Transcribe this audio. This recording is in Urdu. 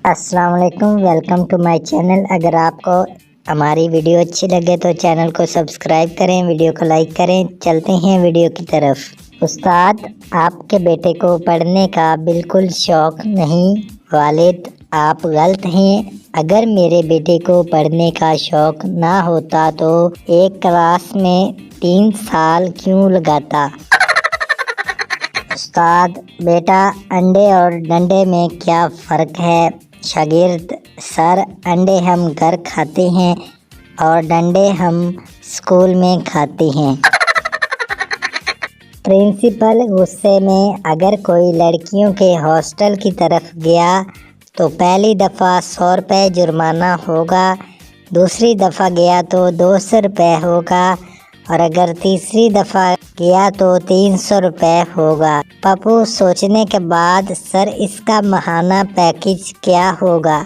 السلام علیکم، ویلکم ٹو مائی چینل۔ اگر آپ کو ہماری ویڈیو اچھی لگے تو چینل کو سبسکرائب کریں، ویڈیو کو لائک کریں۔ چلتے ہیں ویڈیو کی طرف۔ استاد، آپ کے بیٹے کو پڑھنے کا بالکل شوق نہیں۔ والد، آپ غلط ہیں۔ اگر میرے بیٹے کو پڑھنے کا شوق نہ ہوتا تو ایک کلاس میں 3 سال کیوں لگاتا؟ استاد، بیٹا، انڈے اور ڈنڈے میں کیا فرق ہے؟ شاگرد، سر، انڈے ہم گھر کھاتے ہیں اور ڈنڈے ہم اسکول میں کھاتے ہیں۔ پرنسپل غصے میں، اگر کوئی لڑکیوں کے ہاسٹل کی طرف گیا تو پہلی دفعہ 100 روپے جرمانہ ہوگا، دوسری دفعہ گیا تو 200 روپے ہوگا اور اگر تیسری دفعہ گیا تو 300 روپے ہوگا۔ پپو سوچنے کے بعد، سر، اس کا ماہانہ پیکیج کیا ہوگا؟